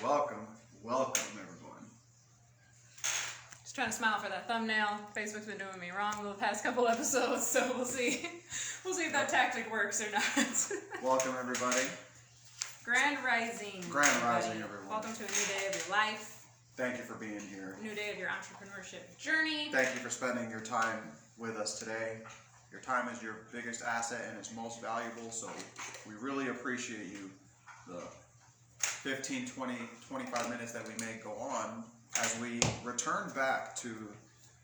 Welcome, everyone. Just trying to smile for that thumbnail. Facebook's been doing me wrong the past couple episodes, so we'll see. We'll see if that tactic works or not. Welcome, everybody. Grand Rising. Grand Rising, everyone. Welcome to a new day of your life. Thank you for being here. A new day of your entrepreneurship journey. Thank you for spending your time with us today. Your time is your biggest asset and it's most valuable, so we really appreciate you. The 15, 20, 25 minutes that we may go on as we return back to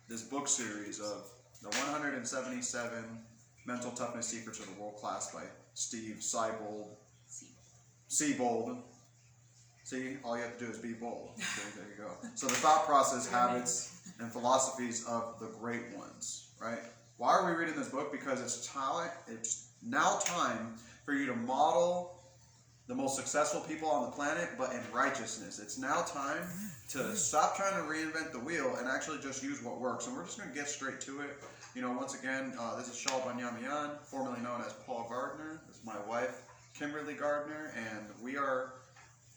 this book series of the 177 Mental Toughness Secrets of the World Class by Steve Siebold. Seabold. See, all you have to do is be bold. Okay, there you go. So the thought process, habits, and philosophies of the great ones, right? Why are we reading this book? Because it's now time for you to model the most successful people on the planet, but in righteousness. It's now time to stop trying to reinvent the wheel and actually just use what works. And we're just going to get straight to it. You know, once again, this is Shawal Banyamian, formerly known as Paul Gardner. This is my wife, Kimberly Gardner, and we are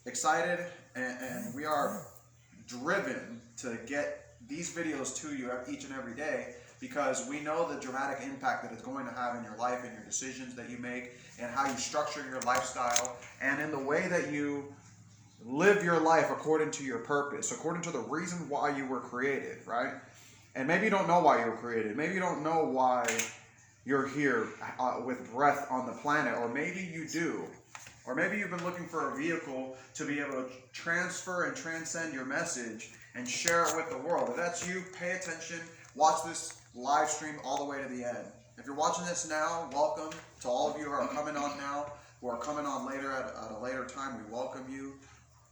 excited and we are driven to get these videos to you each and every day, because we know the dramatic impact that it's going to have in your life and your decisions that you make and how you structure your lifestyle and in the way that you live your life according to your purpose, according to the reason why you were created, right? And maybe you don't know why you were created. Maybe you don't know why you're here with breath on the planet, or maybe you do. Or maybe you've been looking for a vehicle to be able to transfer and transcend your message and share it with the world. If that's you, pay attention. Watch this live stream all the way to the end. If you're watching this now, welcome to all of you who are coming on now, who are coming on later at a later time. We welcome you.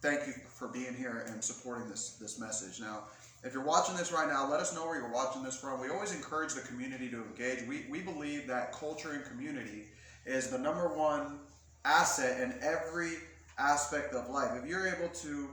Thank you for being here and supporting this message. Now, if you're watching this right now, let us know where you're watching this from. We always encourage the community to engage. We believe that culture and community is the number one asset in every aspect of life. If you're able to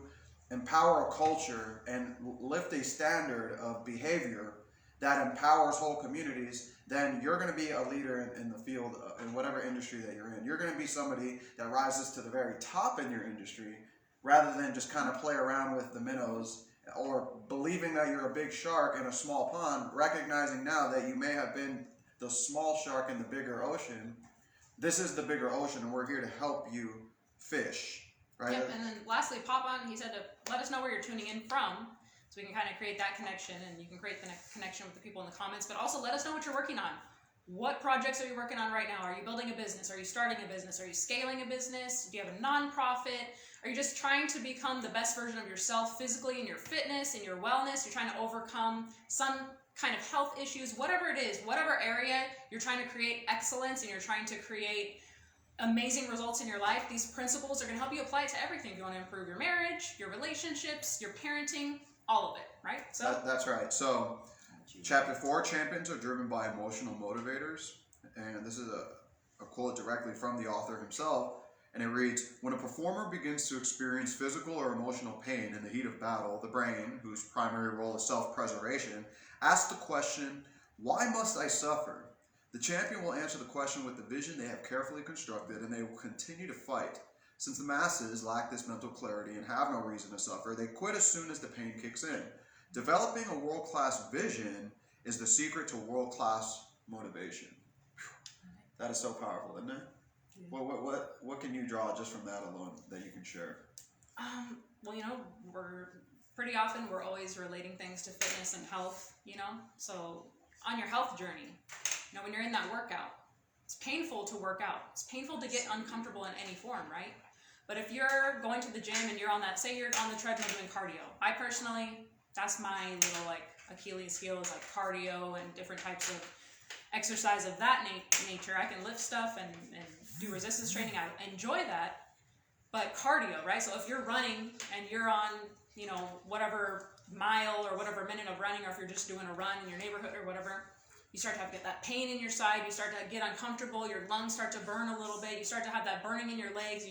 empower a culture and lift a standard of behavior that empowers whole communities, then you're going to be a leader in the field, in whatever industry that you're in. You're going to be somebody that rises to the very top in your industry, rather than just kind of play around with the minnows or believing that you're a big shark in a small pond, recognizing now that you may have been the small shark in the bigger ocean. This is the bigger ocean, and we're here to help you fish, right? Yep, and then lastly, pop on, he said to let us know where you're tuning in from, so we can kind of create that connection, and you can create the connection with the people in the comments, but also let us know what you're working on. What projects are you working on right now? Are you building a business? Are you starting a business? Are you scaling a business? Do you have a nonprofit? Are you just trying to become the best version of yourself physically in your fitness, in your wellness? You're trying to overcome some kind of health issues, whatever it is, whatever area you're trying to create excellence and you're trying to create amazing results in your life, these principles are going to help you apply it to everything. If you want to improve your marriage, your relationships, your parenting, all of it, right? So that's right. So Chapter 4, champions are driven by emotional motivators. And this is a quote directly from the author himself. And it reads, when a performer begins to experience physical or emotional pain in the heat of battle, the brain, whose primary role is self-preservation, asks the question, why must I suffer? The champion will answer the question with the vision they have carefully constructed, and they will continue to fight. Since the masses lack this mental clarity and have no reason to suffer, they quit as soon as the pain kicks in. Developing a world-class vision is the secret to world-class motivation. Whew. That is so powerful, isn't it? Yeah. What can you draw just from that alone that you can share? Well, you know, we're always relating things to fitness and health, you know? So on your health journey, you know, when you're in that workout, it's painful to work out. It's painful to get uncomfortable in any form, right? But if you're going to the gym and you're on that, say you're on the treadmill doing cardio. I personally, that's my little like Achilles heel is like cardio and different types of exercise of that nature. I can lift stuff and do resistance training. I enjoy that. But cardio, right? So if you're running and you're on, you know, whatever mile or whatever minute of running, or if you're just doing a run in your neighborhood or whatever, you start to get that pain in your side, you start to get uncomfortable, your lungs start to burn a little bit, you start to have that burning in your legs,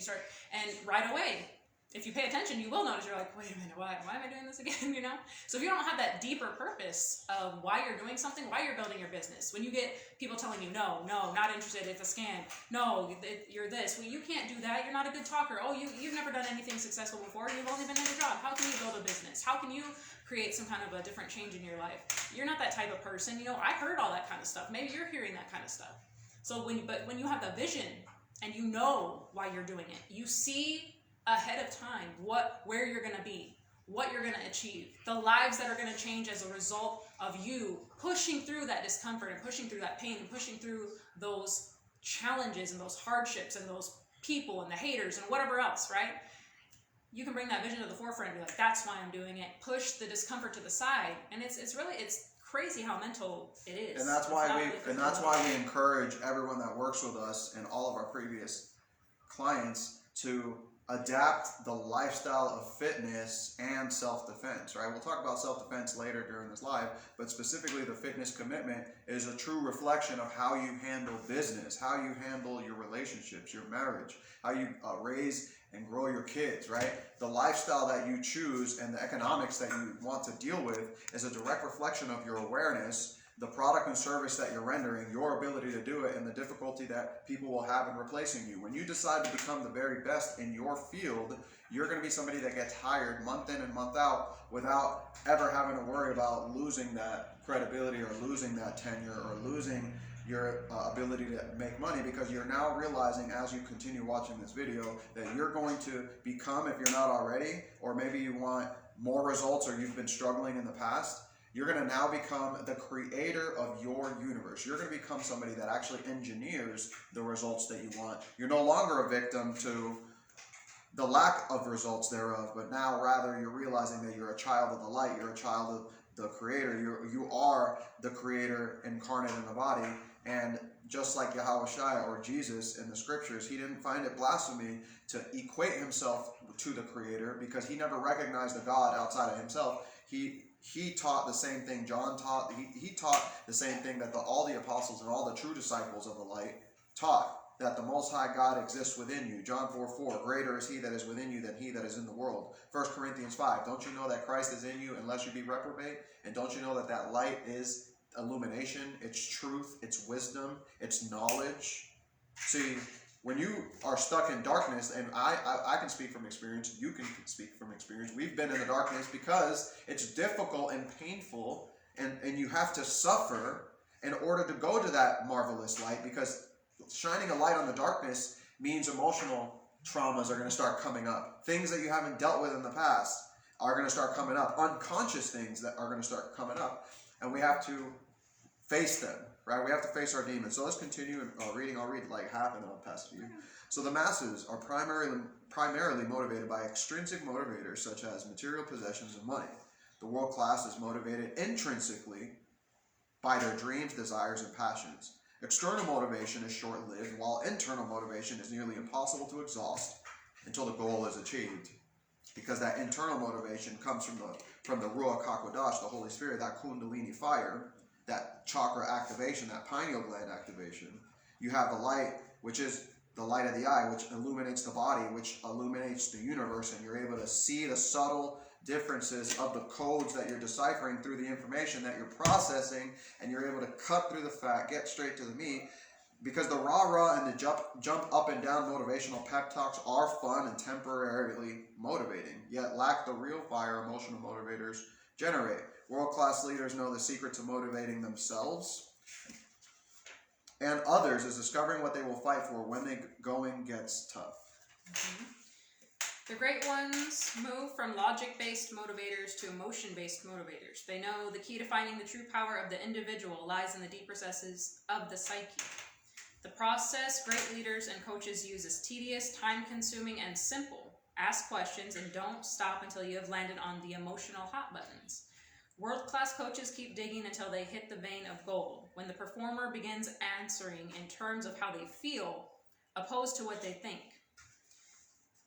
and right away, if you pay attention, attention, you will notice, you're like, wait a minute, why am I doing this again, you know? So if you don't have that deeper purpose of why you're doing something, why you're building your business, when you get people telling you, no, not interested, it's a scam, no, you're this, well, you can't do that, you're not a good talker, oh, you've never done anything successful before, you've only been in a job, how can you build a business? How can you create some kind of a different change in your life? You're not that type of person, you know, I heard all that kind of stuff, maybe you're hearing that kind of stuff. So when you have the vision and you know why you're doing it, you see ahead of time where you're going to be, what you're going to achieve, the lives that are going to change as a result of you pushing through that discomfort and pushing through that pain and pushing through those challenges and those hardships and those people and the haters and whatever else, right? You can bring that vision to the forefront and be like, that's why I'm doing it. Push the discomfort to the side. And it's crazy how mental it is. And that's why we encourage everyone that works with us and all of our previous clients to adapt the lifestyle of fitness and self-defense, right? We'll talk about self-defense later during this live, but specifically the fitness commitment is a true reflection of how you handle business, how you handle your relationships, your marriage, how you raise and grow your kids, right? The lifestyle that you choose and the economics that you want to deal with is a direct reflection of your awareness, the product and service that you're rendering, your ability to do it, and the difficulty that people will have in replacing you. When you decide to become the very best in your field, you're going to be somebody that gets hired month in and month out without ever having to worry about losing that credibility or losing that tenure or losing your ability to make money, because you're now realizing as you continue watching this video that you're going to become, if you're not already, or maybe you want more results or you've been struggling in the past, you're going to now become the creator of your universe. You're going to become somebody that actually engineers the results that you want. You're no longer a victim to the lack of results thereof, but now rather you're realizing that you're a child of the light, you're a child of the creator, you are the creator incarnate in the body. And just like Yahushua or Jesus in the scriptures, he didn't find it blasphemy to equate himself to the creator because he never recognized a God outside of himself. He taught the same thing John taught. He taught the same thing that all the apostles and all the true disciples of the light taught, that the Most High God exists within you. John 4:4, greater is he that is within you than he that is in the world. 1 Corinthians 5, don't you know that Christ is in you unless you be reprobate? And don't you know that that light is illumination, it's truth, it's wisdom, it's knowledge? See, when you are stuck in darkness, and I can speak from experience, you can speak from experience, we've been in the darkness because it's difficult and painful, and you have to suffer in order to go to that marvelous light, because shining a light on the darkness means emotional traumas are going to start coming up. Things that you haven't dealt with in the past are going to start coming up. Unconscious things that are going to start coming up. And we have to face them, right? We have to face our demons. So let's continue reading. I'll read like half and then I'll pass it to you. So the masses are primarily motivated by extrinsic motivators such as material possessions and money. The world class is motivated intrinsically by their dreams, desires, and passions. External motivation is short-lived, while internal motivation is nearly impossible to exhaust until the goal is achieved. Because that internal motivation comes from the Ruach HaKodesh, the Holy Spirit, that Kundalini fire, that chakra activation, that pineal gland activation. You have the light, which is the light of the eye, which illuminates the body, which illuminates the universe, and you're able to see the subtle differences of the codes that you're deciphering through the information that you're processing, and you're able to cut through the fat, get straight to the meat, because the rah-rah and the jump up and down motivational pep talks are fun and temporarily motivating, yet lack the real fire emotional motivators generate. World-class leaders know the secret to motivating themselves and others is discovering what they will fight for when the going gets tough. Mm-hmm. The great ones move from logic-based motivators to emotion-based motivators. They know the key to finding the true power of the individual lies in the deep recesses of the psyche. The process great leaders and coaches use is tedious, time-consuming, and simple. Ask questions and don't stop until you have landed on the emotional hot buttons. World-class coaches keep digging until they hit the vein of gold, when the performer begins answering in terms of how they feel, opposed to what they think.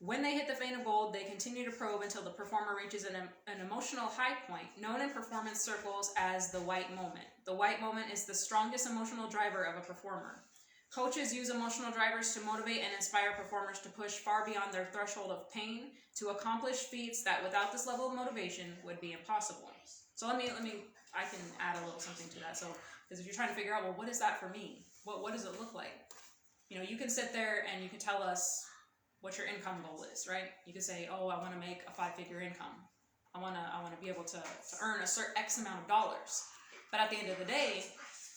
When they hit the vein of gold, they continue to probe until the performer reaches an emotional high point, known in performance circles as the white moment. The white moment is the strongest emotional driver of a performer. Coaches use emotional drivers to motivate and inspire performers to push far beyond their threshold of pain to accomplish feats that without this level of motivation would be impossible. So I can add a little something to that. So, because if you're trying to figure out, well, what is that for me? What does it look like? You know, you can sit there and you can tell us what your income goal is, right? You can say, oh, I want to make a 5-figure income. I want to be able to earn a certain X amount of dollars. But at the end of the day,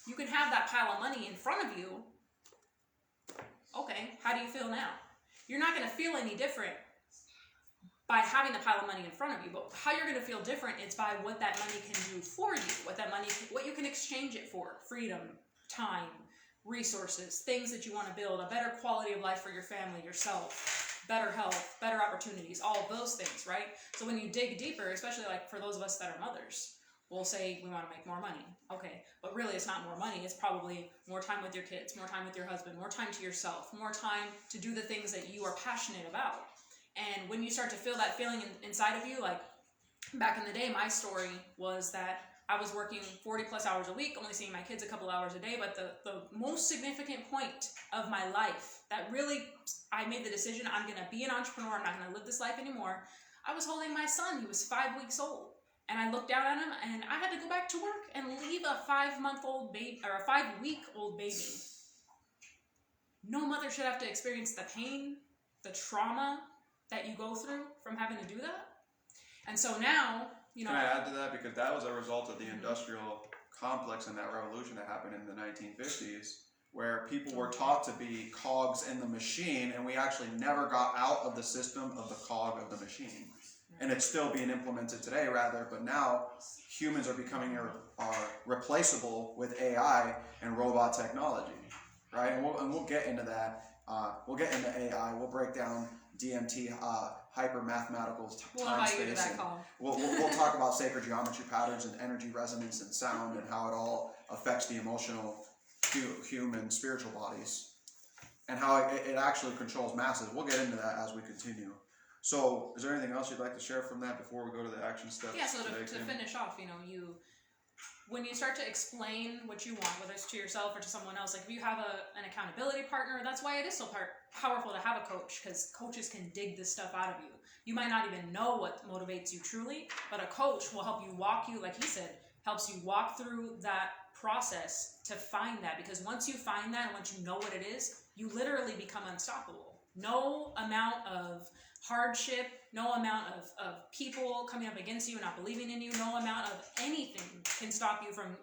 you can have that pile of money in front of you. Okay, how do you feel now? You're not going to feel any different by having the pile of money in front of you, but how you're going to feel different is by what that money can do for you, what you can exchange it for: freedom, time, resources, things that you want to build, a better quality of life for your family, yourself, better health, better opportunities, all of those things, right? So when you dig deeper, especially like for those of us that are mothers, we'll say we want to make more money. Okay, but really it's not more money. It's probably more time with your kids, more time with your husband, more time to yourself, more time to do the things that you are passionate about. And when you start to feel that feeling inside of you, like back in the day, my story was that I was working 40 plus hours a week, only seeing my kids a couple hours a day. But the most significant point of my life that really I made the decision, I'm going to be an entrepreneur. I'm not going to live this life anymore. I was holding my son. He was 5 weeks old. And I looked down at him and I had to go back to work and leave a 5-month-old baby or a 5-week-old baby. No mother should have to experience the pain, the trauma that you go through from having to do that. And so now, you know. Can I add to that? Because that was a result of the industrial complex and that revolution that happened in the 1950s, where people were taught to be cogs in the machine, and we actually never got out of the system of the cog of the machine. And it's still being implemented today, rather, but now humans are becoming are replaceable with AI and robot technology, right? And we'll get into that. We'll get into AI. We'll break down DMT, hyper mathematical time space. We'll talk about sacred geometry patterns and energy resonance and sound and how it all affects the emotional, human, spiritual bodies, and how it actually controls masses. We'll get into that as we continue. So, is there anything else you'd like to share from that before we go to the action steps? Yeah, so to finish off, you know, when you start to explain what you want, whether it's to yourself or to someone else, like if you have an accountability partner, that's why it is so powerful to have a coach, because coaches can dig this stuff out of you. You might not even know what motivates you truly, but a coach will help you like he said, helps you walk through that process to find that, because once you find that and once you know what it is, you literally become unstoppable. No amount of hardship, no amount of people coming up against you and not believing in you, no amount of anything can stop you from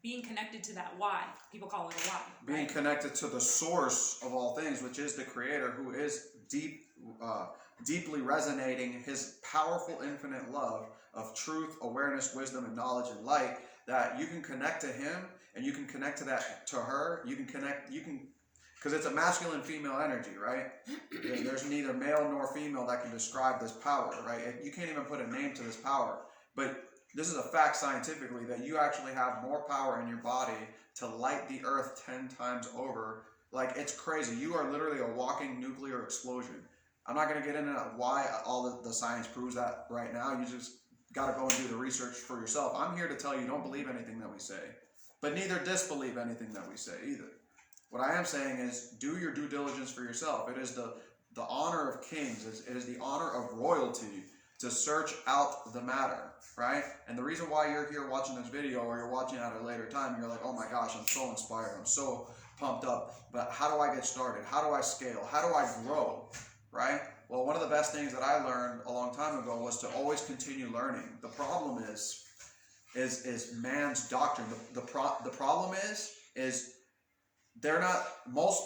being connected to that why. People call it a why. Being connected to the source of all things, which is the Creator, who is deeply resonating His powerful infinite love of truth, awareness, wisdom, and knowledge and light, that you can connect to Him and you can connect to her. Because it's a masculine female energy, right? There's neither male nor female that can describe this power, right? You can't even put a name to this power. But this is a fact scientifically, that you actually have more power in your body to light the earth 10 times over. Like, it's crazy. You are literally a walking nuclear explosion. I'm not going to get into why all the science proves that right now. You just got to go and do the research for yourself. I'm here to tell you, don't believe anything that we say, but neither disbelieve anything that we say either. What I am saying is, do your due diligence for yourself. It is the honor of kings. It is the honor of royalty to search out the matter, right? And the reason why you're here watching this video, or you're watching it at a later time, you're like, oh my gosh, I'm so inspired. I'm so pumped up. But how do I get started? How do I scale? How do I grow, right? Well, one of the best things that I learned a long time ago was to always continue learning. The problem is man's doctrine. The problem is they're not, most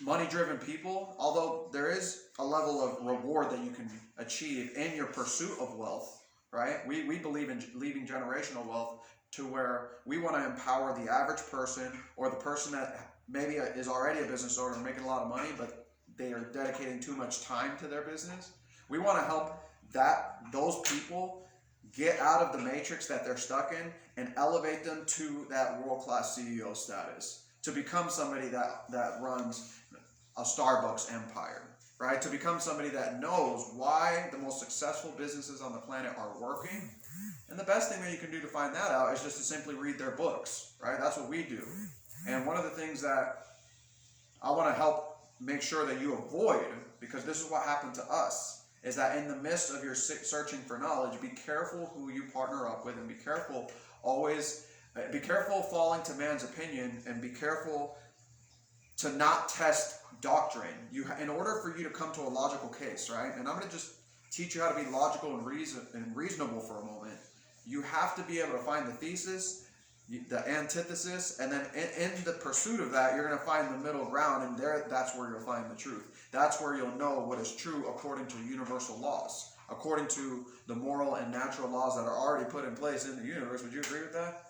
money-driven people, although there is a level of reward that you can achieve in your pursuit of wealth, right? We believe in leaving generational wealth, to where we want to empower the average person, or the person that maybe is already a business owner making a lot of money, but they are dedicating too much time to their business. We want to help those people get out of the matrix that they're stuck in and elevate them to that world-class CEO status, to become somebody that runs a Starbucks empire, right? To become somebody that knows why the most successful businesses on the planet are working. And the best thing that you can do to find that out is just to simply read their books, right? That's what we do. And one of the things that I want to help make sure that you avoid, because this is what happened to us, is that in the midst of your searching for knowledge, be careful who you partner up with, and be careful falling to man's opinion, and be careful to not test doctrine. In order for you to come to a logical case, right? And I'm going to just teach you how to be logical and reasonable for a moment. You have to be able to find the thesis, the antithesis, and then in the pursuit of that, you're going to find the middle ground, and that's where you'll find the truth. That's where you'll know what is true according to universal laws, according to the moral and natural laws that are already put in place in the universe. Would you agree with that?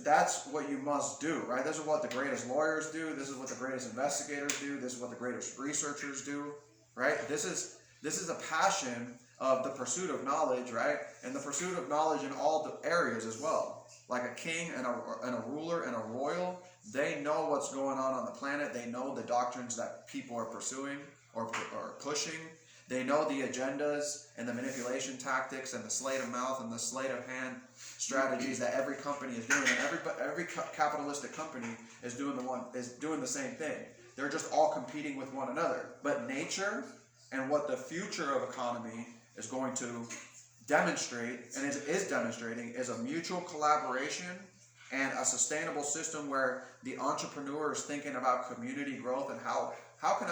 That's what you must do, right? This is what the greatest lawyers do. This is what the greatest investigators do. This is what the greatest researchers do, right? This is a passion of the pursuit of knowledge, right? And the pursuit of knowledge in all the areas as well. Like a king and a ruler and a royal, they know what's going on the planet. They know the doctrines that people are pursuing or pushing. They know the agendas and the manipulation tactics and the sleight of mouth and the sleight of hand strategies that every company is doing. And every capitalistic company is doing the same thing. They're just all competing with one another. But nature and what the future of economy is going to demonstrate, and is demonstrating, is a mutual collaboration and a sustainable system where the entrepreneur is thinking about community growth and how can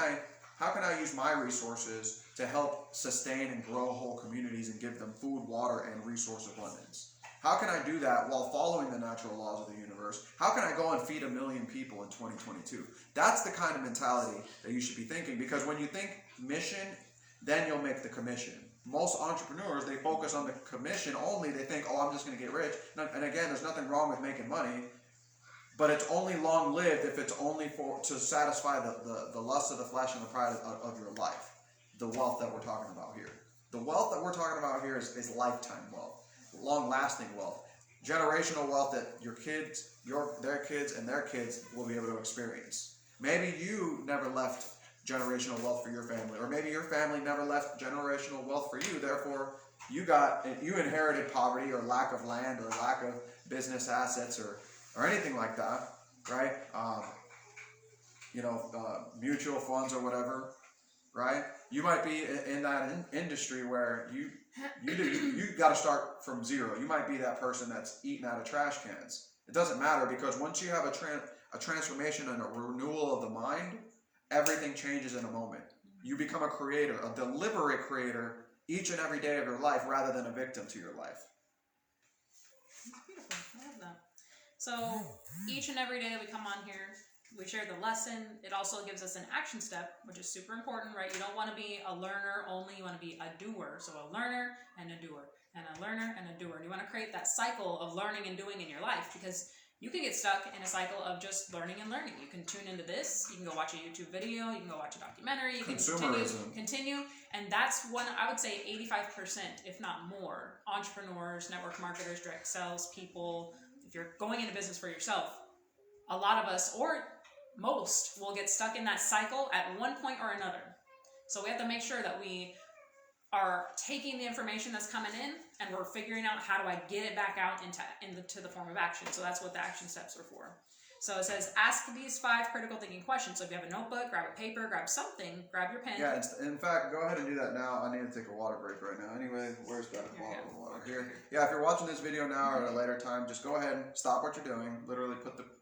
I use my resources to help sustain and grow whole communities and give them food, water, and resource abundance? How can I do that while following the natural laws of the universe? How can I go and feed 1 million people in 2022? That's the kind of mentality that you should be thinking, because when you think mission, then you'll make the commission. Most entrepreneurs, they focus on the commission only. They think, oh, I'm just going to get rich. And again, there's nothing wrong with making money, but it's only long-lived if it's only to satisfy the lust of the flesh and the pride of your life. The wealth that we're talking about here. The wealth that we're talking about here is lifetime wealth, long-lasting wealth, generational wealth that your kids, their kids, and their kids will be able to experience. Maybe you never left generational wealth for your family, or maybe your family never left generational wealth for you. Therefore, you inherited poverty or lack of land or lack of business assets or anything like that, right? Mutual funds or whatever, right? You might be in that industry where you got to start from zero. You might be that person that's eating out of trash cans. It doesn't matter, because once you have a transformation and a renewal of the mind, everything changes in a moment. You become a creator, a deliberate creator, each and every day of your life, rather than a victim to your life. That's beautiful. I love that. So each and every day that we come on here, we share the lesson. It also gives us an action step, which is super important, right? You don't want to be a learner only. You want to be a doer. So a learner and a doer, and a learner and a doer. And you want to create that cycle of learning and doing in your life, because you can get stuck in a cycle of just learning and learning. You can tune into this, you can go watch a YouTube video, you can go watch a documentary, you can continue. And that's one, I would say 85%, if not more, entrepreneurs, network marketers, direct sales people, if you're going into business for yourself, a lot of us, or most, will get stuck in that cycle at one point or another. So we have to make sure that we are taking the information that's coming in and we're figuring out how do I get it back out into the form of action. So that's what the action steps are for. So it says, ask these 5 critical thinking questions. So if you have a notebook, grab a paper, grab something, grab your pen. Yeah, in fact, go ahead and do that now. I need to take a water break right now. Anyway, where's that bottle of water? Here. Yeah, if you're watching this video now or at a later time, just go ahead and stop what you're doing. Literally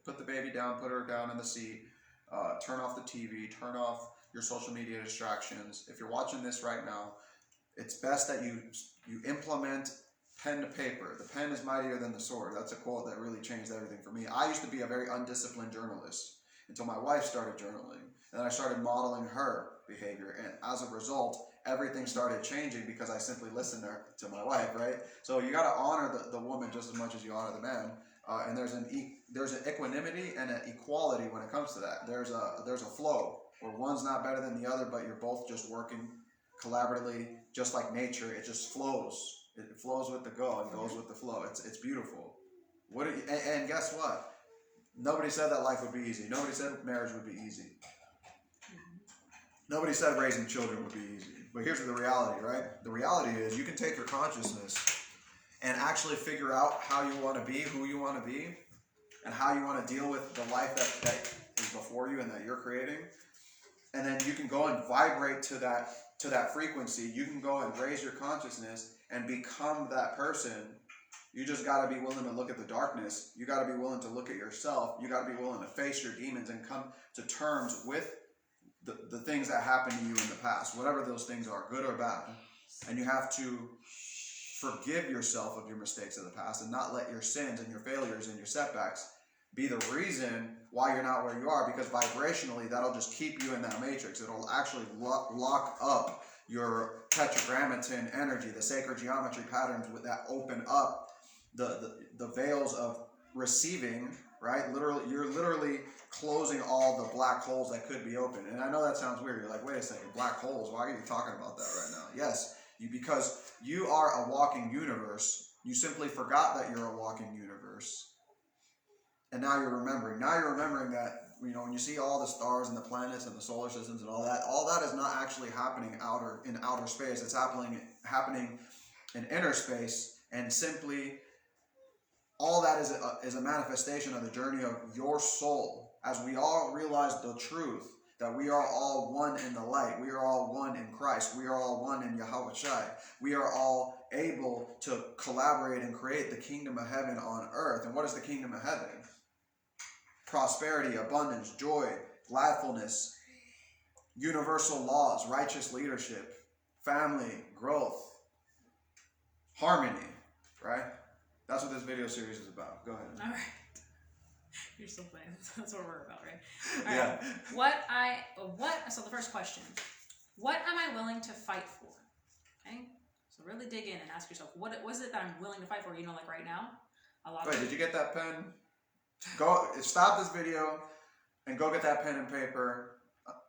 put the baby down, put her down in the seat, turn off the TV, turn off your social media distractions. If you're watching this right now, it's best that you implement pen to paper. The pen is mightier than the sword. That's a quote that really changed everything for me. I used to be a very undisciplined journalist until my wife started journaling. And then I started modeling her behavior. And as a result, everything started changing because I simply listened to my wife, right? So you got to honor the woman just as much as you honor the man. And there's an equanimity and an equality when it comes to that. There's a flow where one's not better than the other, but you're both just working collaboratively, just like nature. It just flows. It flows with the go and goes with the flow. It's beautiful. And guess what? Nobody said that life would be easy. Nobody said marriage would be easy. Nobody said raising children would be easy. But here's the reality, right? The reality is you can take your consciousness and actually figure out how you want to be, who you want to be, and how you want to deal with the life that is before you and that you're creating. And then you can go and vibrate to that frequency. You can go and raise your consciousness and become that person. You just got to be willing to look at the darkness. You got to be willing to look at yourself. You got to be willing to face your demons and come to terms with the things that happened to you in the past, whatever those things are, good or bad. And you have to forgive yourself of your mistakes of the past and not let your sins and your failures and your setbacks be the reason why you're not where you are, because vibrationally that'll just keep you in that matrix. It'll actually lock up your tetragrammaton energy, the sacred geometry patterns that open up the veils of receiving, right? You're literally closing all the black holes that could be open. And I know that sounds weird. You're like, wait a second, black holes, why are you talking about that right now? Yes, because you are a walking universe. You simply forgot that you're a walking universe. And now you're remembering. Now you're remembering that, you know, when you see all the stars and the planets and the solar systems and all that is not actually happening in outer space. It's happening in inner space, and simply all that is a manifestation of the journey of your soul. As we all realize the truth that we are all one in the light. We are all one in Christ. We are all one in Yahweh Shai. We are all able to collaborate and create the kingdom of heaven on earth. And what is the kingdom of heaven? Prosperity, abundance, joy, gladfulness, universal laws, righteous leadership, family, growth, harmony, right? That's what this video series is about. Go ahead. All right. You're still playing. That's what we're about, right? All Yeah. right. So the first question, what am I willing to fight for? Okay. So really dig in and ask yourself, what is it that I'm willing to fight for? You know, like right now, Wait, did you get that pen? Go stop this video and go get that pen and paper.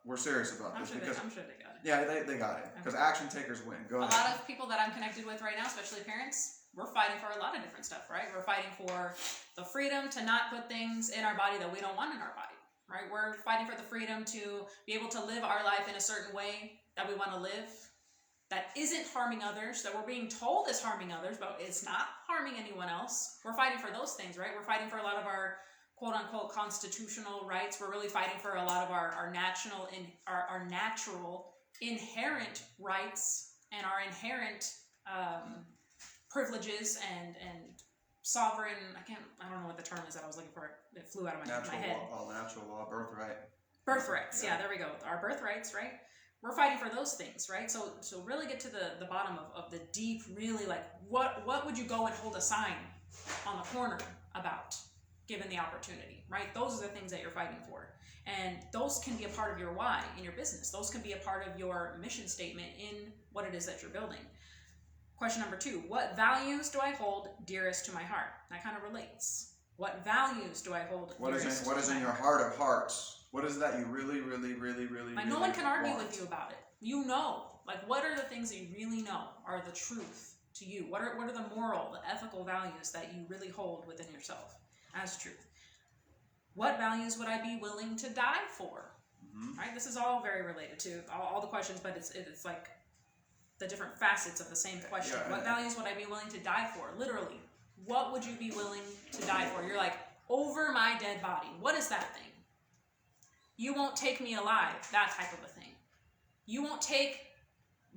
We're serious about this. I'm sure they got it. Yeah, they got it. Because action takers win. Go ahead. A lot of people that I'm connected with right now, especially parents, we're fighting for a lot of different stuff, right? We're fighting for the freedom to not put things in our body that we don't want in our body, right? We're fighting for the freedom to be able to live our life in a certain way that we want to live, that isn't harming others, that we're being told is harming others, but it's not harming anyone else. We're fighting for those things, right? We're fighting for a lot of our quote-unquote constitutional rights. We're really fighting for a lot of our natural inherent rights and our inherent privileges and sovereign, I don't know what the term is that I was looking for. It flew out of my head. Natural law, birthright. Birthrights, yeah, there we go. Our birthrights, right? We're fighting for those things, right? So really get to the bottom of the deep, really like, what would you go and hold a sign on the corner about, given the opportunity, right? Those are the things that you're fighting for. And those can be a part of your why in your business. Those can be a part of your mission statement in what it is that you're building. Question number 2, what values do I hold dearest to my heart? That kind of relates. What values do I hold dearest to my heart? What is in your heart of hearts? What is it that you really, really, really, really, like, really no one can argue want? with you about it. You know. Like, what are the things that you really know are the truth to you? What are the moral, the ethical values that you really hold within yourself as truth? What values would I be willing to die for? Mm-hmm. Right? This is all very related to all the questions, but it's like the different facets of the same question. Yeah, what values would I be willing to die for? Literally, what would you be willing to die for? You're like, over my dead body. What is that thing? You won't take me alive, that type of a thing. You won't take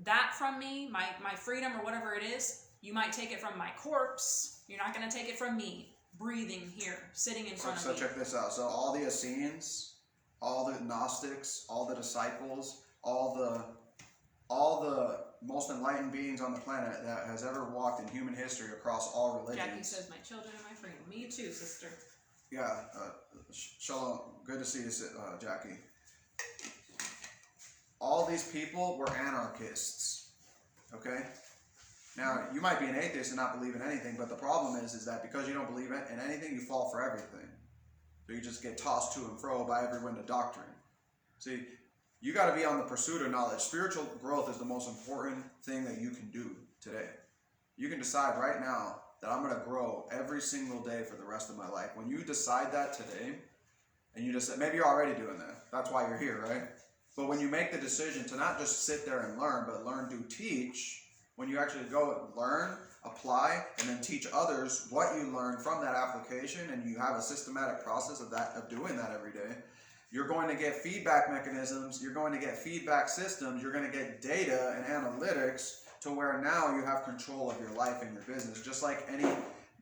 that from me, my freedom or whatever it is. You might take it from my corpse. You're not going to take it from me, breathing here, sitting in front of me. So check this out. So all the Essenes, all the Gnostics, all the disciples, all the most enlightened beings on the planet that has ever walked in human history across all religions. Jackie says, my children and my freedom. Me too, sister. Yeah, Shalom, good to see you, Jackie. All these people were anarchists, okay? Now, you might be an atheist and not believe in anything, but the problem is that because you don't believe in anything, you fall for everything. So you just get tossed to and fro by every wind of doctrine. See, you got to be on the pursuit of knowledge. Spiritual growth is the most important thing that you can do today. You can decide right now that I'm going to grow every single day for the rest of my life. When you decide that today, and you just maybe you're already doing that. That's why you're here, right? But when you make the decision to not just sit there and learn, but learn, do, teach, when you actually go and learn, apply, and then teach others what you learn from that application, and you have a systematic process of doing that every day, You're going to get feedback mechanisms, you're going to get feedback systems, you're going to get data and analytics to where now you have control of your life and your business. Just like any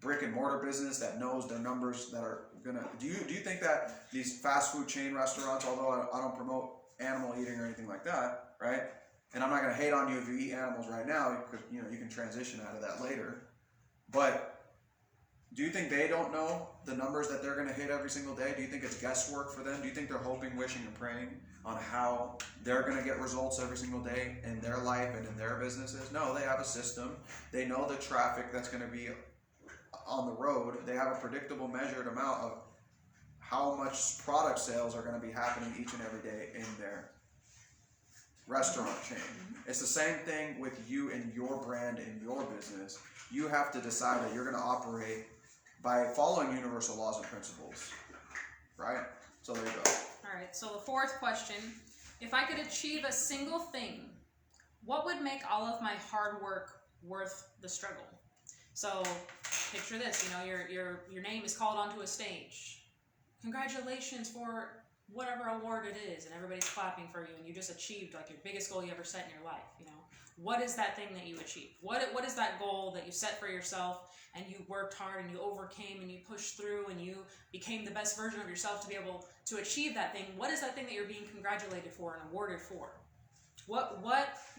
brick and mortar business that knows their numbers that are gonna. Do you think that these fast food chain restaurants, although I don't promote animal eating or anything like that, right? And I'm not gonna hate on you if you eat animals right now, because you know you can transition out of that later. But do you think they don't know the numbers that they're gonna hit every single day? Do you think it's guesswork for them? Do you think they're hoping, wishing, and praying on how they're gonna get results every single day in their life and in their businesses? No, they have a system. They know the traffic that's gonna be on the road. They have a predictable measured amount of how much product sales are going to be happening each and every day in their restaurant chain. It's the same thing with you and your brand and your business. You have to decide that you're going to operate by following universal laws and principles, right? So there you go. All right, so the fourth question, if I could achieve a single thing, what would make all of my hard work worth the struggle? So picture this, you know, your name is called onto a stage. Congratulations for whatever award it is, and everybody's clapping for you, and you just achieved like your biggest goal you ever set in your life. You know, what is that thing that you achieved? What is that goal that you set for yourself, and you worked hard and you overcame and you pushed through and you became the best version of yourself to be able to achieve that thing? What is that thing that you're being congratulated for and awarded for? What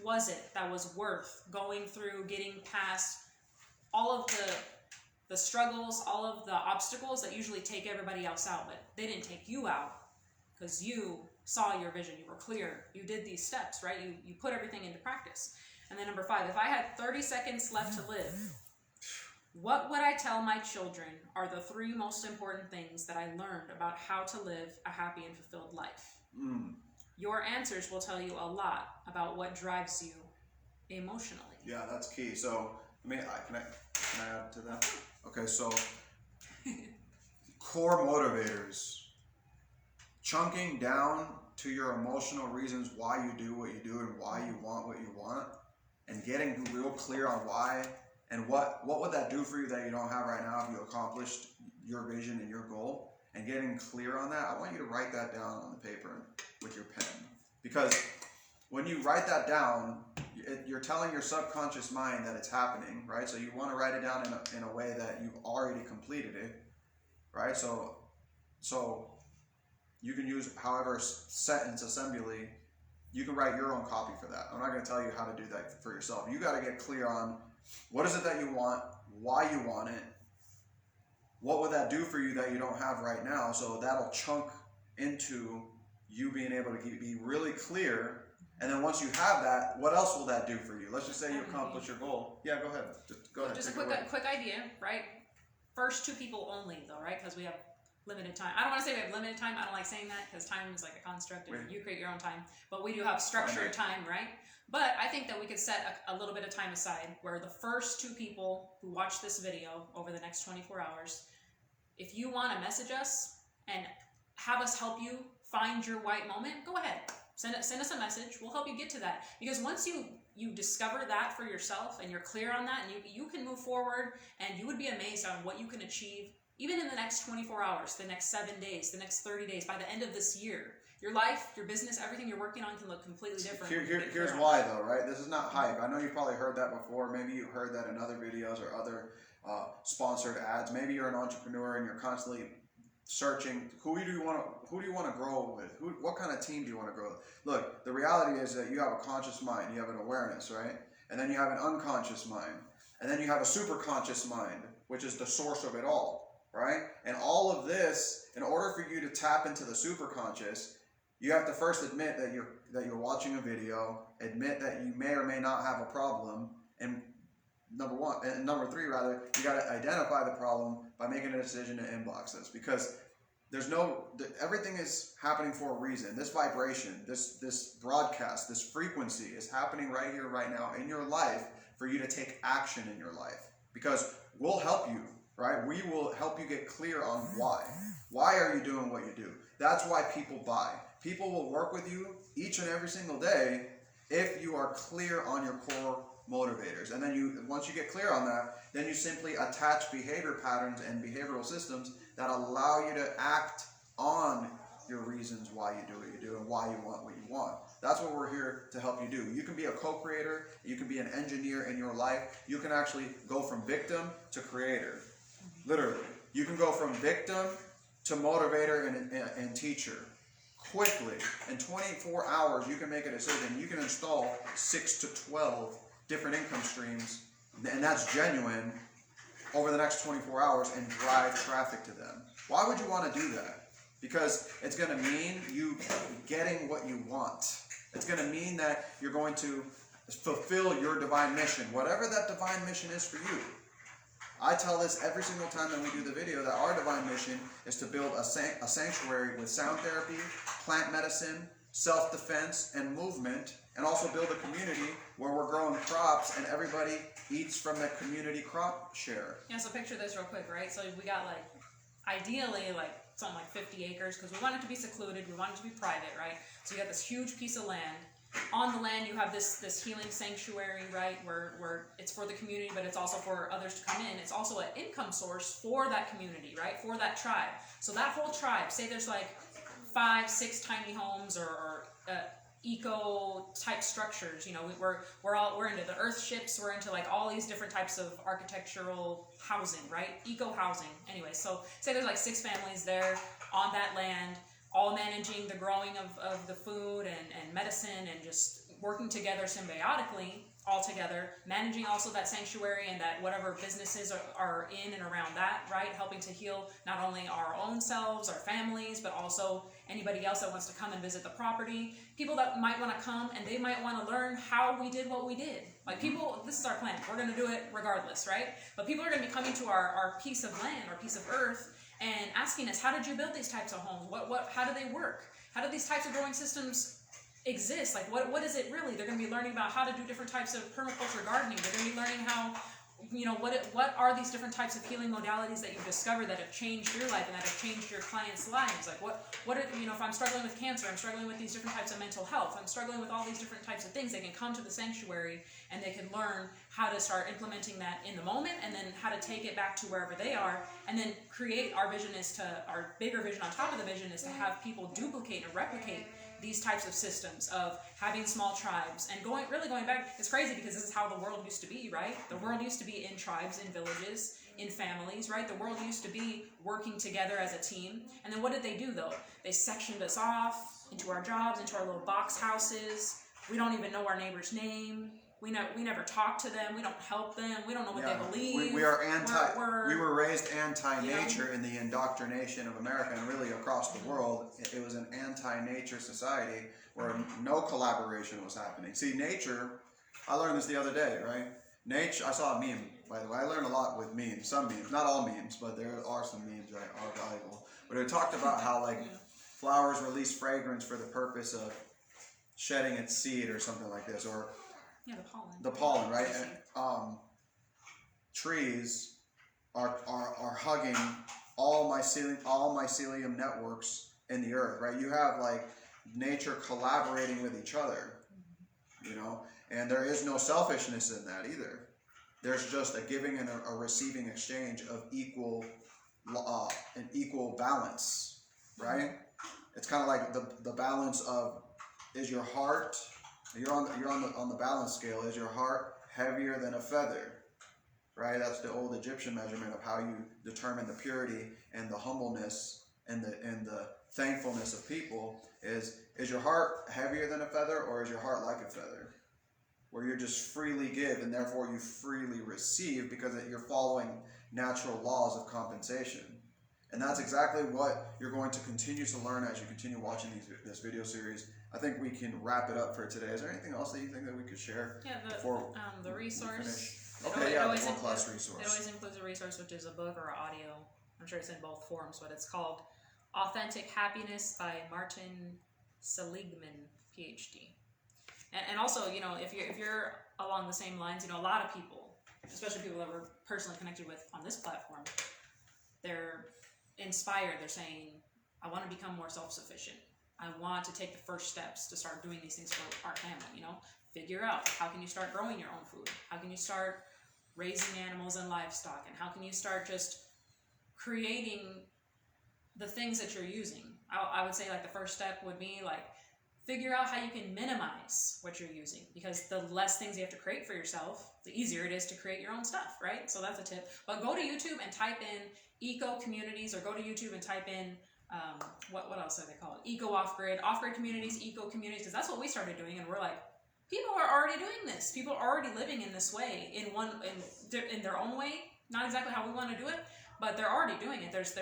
was it that was worth going through, getting past all of the struggles, all of the obstacles that usually take everybody else out, but they didn't take you out because you saw your vision, you were clear, you did these steps, right? You put everything into practice. And then number 5, if I had 30 seconds left to live, what would I tell my children are the 3 most important things that I learned about how to live a happy and fulfilled life? Your answers will tell you a lot about what drives you emotionally. Yeah, that's key. So can I add to that? Okay, so core motivators, chunking down to your emotional reasons why you do what you do and why you want what you want, and getting real clear on why and what would that do for you that you don't have right now if you accomplished your vision and your goal, and getting clear on that. I want you to write that down on the paper with your pen, because when you write that down, you're telling your subconscious mind that it's happening, right? So you want to write it down in a way that you've already completed it, right? So you can use however sentence assembly, you can write your own copy for that. I'm not going to tell you how to do that for yourself. You got to get clear on what is it that you want, why you want it, what would that do for you that you don't have right now. So that'll chunk into you being able to be really clear. And then once you have that, what else will that do for you? Let's just say you accomplish your goal. Yeah, go ahead. Go ahead. Just a quick idea, right? First 2 people only, though, right? Because we have limited time. I don't want to say we have limited time. I don't like saying that because time is like a construct and you create your own time. But we do have structured time, right? But I think that we could set a little bit of time aside where the first 2 people who watch this video over the next 24 hours, if you want to message us and have us help you find your white moment, go ahead. Send us a message. We'll help you get to that. Because once you discover that for yourself and you're clear on that, and you can move forward, and you would be amazed on what you can achieve even in the next 24 hours, the next 7 days, the next 30 days, by the end of this year. Your life, your business, everything you're working on can look completely different. Here's why, though, right? This is not hype. I know you've probably heard that before. Maybe you heard that in other videos or other sponsored ads. Maybe you're an entrepreneur and you're constantly searching who do you want to grow with? What kind of team do you want to grow with? Look, the reality is that you have a conscious mind, you have an awareness, right? And then you have an unconscious mind, and then you have a super conscious mind, which is the source of it all, right? And all of this, in order for you to tap into the super conscious, you have to first admit that you're watching a video, admit that you may or may not have a problem, and number 3, you got to identify the problem by making a decision to inbox this, because everything is happening for a reason. This vibration, this broadcast, this frequency is happening right here, right now in your life for you to take action in your life, because we'll help you, right? We will help you get clear on why. Why are you doing what you do? That's why people buy. People will work with you each and every single day if you are clear on your core motivators. And then once you get clear on that, then you simply attach behavior patterns and behavioral systems that allow you to act on your reasons why you do what you do and why you want what you want. That's what we're here to help you do. You can be a co-creator. You can be an engineer in your life. You can actually go from victim to creator. Literally. You can go from victim to motivator and teacher. Quickly. In 24 hours, you can make a decision. You can install 6 to 12 different income streams, and that's genuine, over the next 24 hours and drive traffic to them. Why would you want to do that? Because it's going to mean you getting what you want. It's going to mean that you're going to fulfill your divine mission, whatever that divine mission is for you. I tell this every single time that we do the video, that our divine mission is to build a sanctuary with sound therapy, plant medicine, self-defense, and movement, and also build a community where we're growing crops and everybody eats from that community crop share. Yeah, so picture this real quick, right? So we got like, ideally like something like 50 acres because we want it to be secluded, we want it to be private, right? So you got this huge piece of land. On the land you have this healing sanctuary, right, where it's for the community, but it's also for others to come in. It's also an income source for that community, right, for that tribe. So that whole tribe, say there's like 5, 6 tiny homes or eco type structures, you know, we're into the earth ships, we're into like all these different types of architectural housing, right, eco housing. Anyway, so say there's like 6 families there on that land, all managing the growing of the food and medicine and just working together symbiotically, all together, managing also that sanctuary and that whatever businesses are in and around that, right? Helping to heal not only our own selves, our families, but also anybody else that wants to come and visit the property. People that might want to come and they might want to learn how we did what we did. Like people, this is our plan. We're going to do it regardless, right? But people are going to be coming to our piece of land, our piece of earth, and asking us, how did you build these types of homes? How do they work? How do these types of growing systems exist? Like, what is it really? They're going to be learning about how to do different types of permaculture gardening. They're going to be learning how, you know, what are these different types of healing modalities that you've discovered that have changed your life and that have changed your clients' lives? Like, what are, you know, if I'm struggling with cancer, I'm struggling with these different types of mental health, I'm struggling with all these different types of things, they can come to the sanctuary and they can learn how to start implementing that in the moment and then how to take it back to wherever they are and then create our bigger vision on top of the vision is to have people duplicate and replicate these types of systems of having small tribes and going back. It's crazy because this is how the world used to be, right? The world used to be in tribes, in villages, in families, right? The world used to be working together as a team. And then what did they do though? They sectioned us off into our jobs, into our little box houses. We don't even know our neighbor's name. We never talk to them. We don't help them. We don't know what they believe. We were raised anti-nature, you know? In the indoctrination of America and really across the world. It was an anti-nature society where no collaboration was happening. See, nature, I learned this the other day, right? Nature, I saw a meme, by the way. I learned a lot with memes. Some memes, not all memes, but there are some memes that are valuable. But it talked about how like flowers release fragrance for the purpose of shedding its seed or something like this, or yeah, the pollen. The pollen, right? And, trees are hugging all mycelium networks in the earth, right? You have like nature collaborating with each other, you know, and there is no selfishness in that either. There's just a giving and a receiving exchange of equal balance, right? It's kind of like the balance of, is your heart, you're on the balance scale, is your heart heavier than a feather, right? That's the old Egyptian measurement of how you determine the purity and the humbleness and the thankfulness of people. Is your heart heavier than a feather, or is your heart like a feather, where you just freely give and therefore you freely receive because you're following natural laws of compensation? And that's exactly what you're going to continue to learn as you continue watching this video series. I think we can wrap it up for today. Is there anything else that you think that we could share? Yeah, the resource. Okay, yeah, the world-class resource. It always includes a resource, which is a book or audio. I'm sure it's in both forms, but it's called Authentic Happiness by Martin Seligman, PhD. And also, you know, if you're along the same lines, you know, a lot of people, especially people that we're personally connected with on this platform, they're inspired. They're saying, I want to become more self-sufficient. I want to take the first steps to start doing these things for our family, you know. Figure out, how can you start growing your own food? How can you start raising animals and livestock? And how can you start just creating the things that you're using? I would say like the first step would be like figure out how you can minimize what you're using, because the less things you have to create for yourself, the easier it is to create your own stuff, right? So that's a tip. But go to YouTube and type in eco communities, or go to YouTube and type in what else do they call it? Eco off-grid communities, eco communities, because that's what we started doing, and we're like, people are already doing this. People are already living in this way, in their own way. Not exactly how we want to do it, but they're already doing it. There's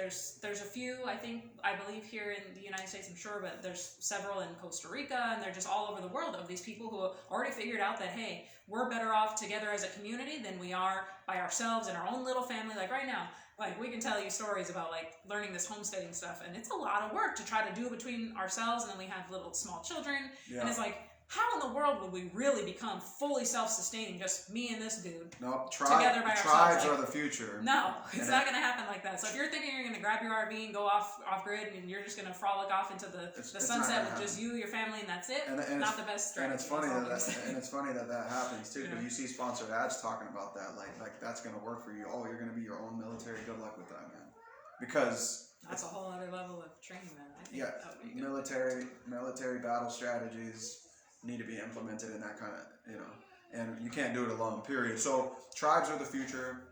a few, I believe here in the United States, I'm sure, but there's several in Costa Rica, and they're just all over the world of these people who have already figured out that, hey, we're better off together as a community than we are by ourselves in our own little family. Like right now, like we can tell you stories about like learning this homesteading stuff, and it's a lot of work to try to do between ourselves, and then we have little small children, and it's like, how in the world would we really become fully self-sustaining, just me and this dude, nope, together by ourselves? Tribes are the future. No, it's not going to happen like that. So if you're thinking you're going to grab your RV and go off grid, and you're just going to frolic off into the sunset with just you, your family, and that's it, and not the best strategy. And it's funny that happens too. But you see sponsored ads talking about that, like that's going to work for you. Oh, you're going to be your own military. Good luck with that, man. Because that's a whole other level of training, man. I think that would be good. Military battle strategies need to be implemented in that kind of, and you can't do it alone, period. So tribes are the future.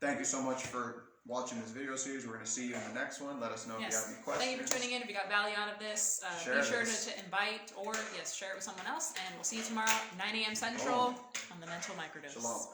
Thank you so much for watching this video series. We're going to see you in the next one. Let us know if you have any questions. Thank you for tuning in. If you got value out of this, be sure to invite or share it with someone else, and we'll see you tomorrow, 9 a.m. Central on the Mental Microdose. Shalom.